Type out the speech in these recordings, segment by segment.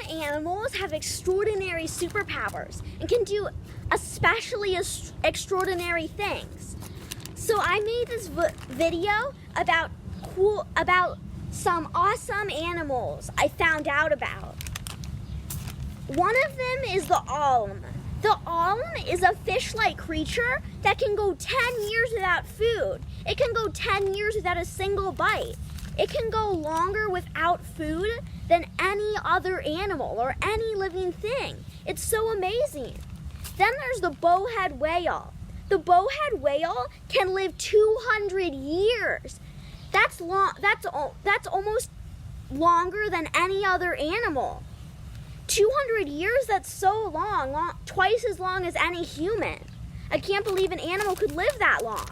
animals have extraordinary superpowers and can do especially extraordinary things. So I made this video about some awesome animals I found out about. One of them is the alm. The alm is a fish-like creature that can go 10 years without food. It can go 10 years without a single bite. It can go longer without food than any other animal or any living thing. It's so amazing. Then there's the bowhead whale. The bowhead whale can live 200 years. That's almost longer than any other animal. 200 years, that's so long, twice as long as any human. I can't believe an animal could live that long.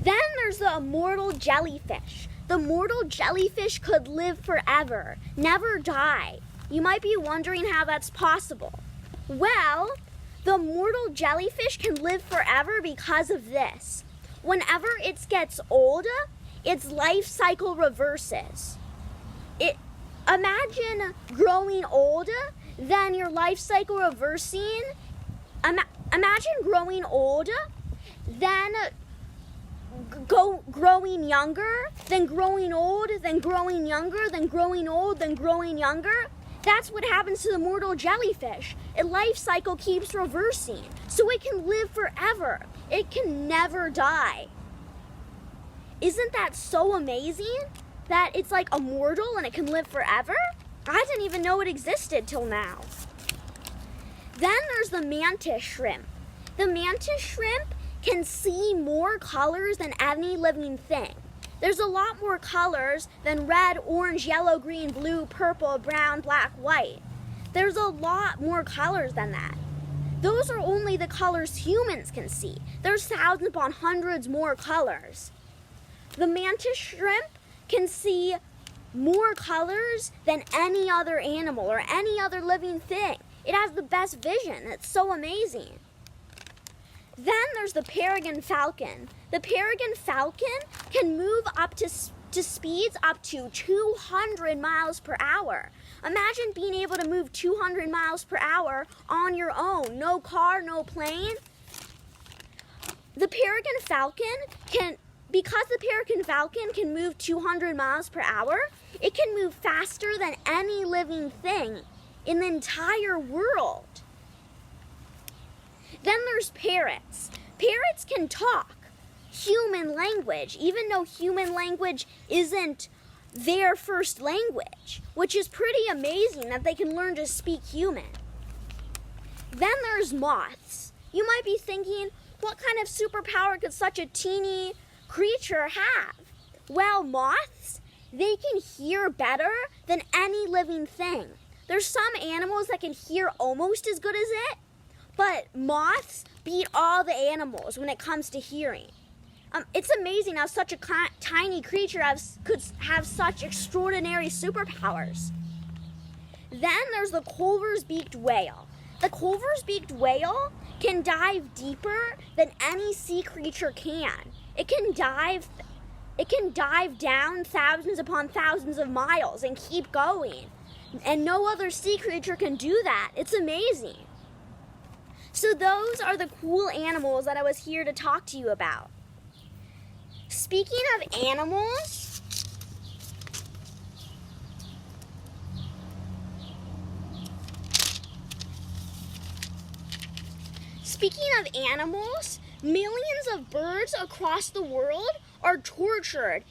Then there's the immortal jellyfish. The immortal jellyfish could live forever, never die. You might be wondering how that's possible. Well, the immortal jellyfish can live forever because of this. Whenever it gets old, its life cycle reverses. Imagine growing old, then your life cycle reversing. Imagine growing old, then growing younger, then growing old, then growing younger, then growing old, then growing younger. That's what happens to the immortal jellyfish. Its life cycle keeps reversing, so it can live forever. It can never die. Isn't that so amazing? That it's like immortal and it can live forever? I didn't even know it existed till now. Then there's the mantis shrimp. The mantis shrimp can see more colors than any living thing. There's a lot more colors than red, orange, yellow, green, blue, purple, brown, black, white. There's a lot more colors than that. Those are only the colors humans can see. There's thousands upon hundreds more colors. The mantis shrimp can see more colors than any other animal or any other living thing. It has the best vision. It's so amazing. Then there's the peregrine falcon. The peregrine falcon can move up to speeds up to 200 miles per hour. Imagine being able to move 200 miles per hour on your own. No car, no plane. The peregrine falcon because the peregrine falcon can move 200 miles per hour, it can move faster than any living thing in the entire world. Then there's parrots. Parrots can talk human language, even though human language isn't their first language, which is pretty amazing that they can learn to speak human. Then there's moths. You might be thinking, what kind of superpower could such a teeny creature have? Well, moths, they can hear better than any living thing. There's some animals that can hear almost as good as it, but moths beat all the animals when it comes to hearing. It's amazing how such a tiny creature could have such extraordinary superpowers. Then there's the Culver's beaked whale. The Culver's beaked whale can dive deeper than any sea creature can. It can dive down thousands upon thousands of miles and keep going. And no other sea creature can do that. It's amazing. So those are the cool animals that I was here to talk to you about. Speaking of animals, millions of birds across the world are tortured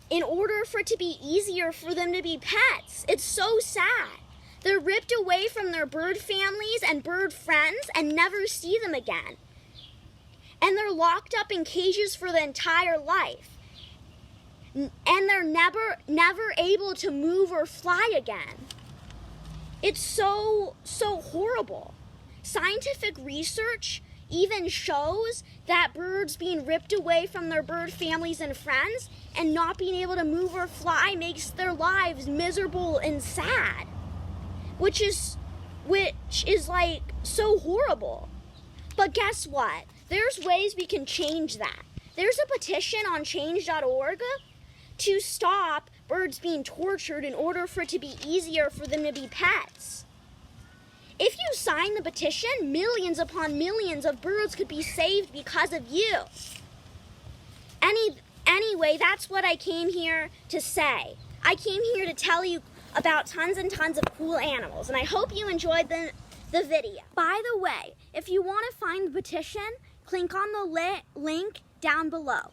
in order for it to be easier for them to be pets. It's so sad. They're ripped away from their bird families and bird friends and never see them again. And they're locked up in cages for the entire life. And they're never able to move or fly again. It's so horrible. Scientific research even shows that birds being ripped away from their bird families and friends and not being able to move or fly makes their lives miserable and sad, which is like so horrible. But guess what? There's ways we can change that. There's a petition on change.org to stop birds being tortured in order for it to be easier for them to be pets. If you sign the petition, millions upon millions of birds could be saved because of you. Anyway, that's what I came here to say. I came here to tell you about tons and tons of cool animals, and I hope you enjoyed the video. By the way, if you want to find the petition, click on the link down below.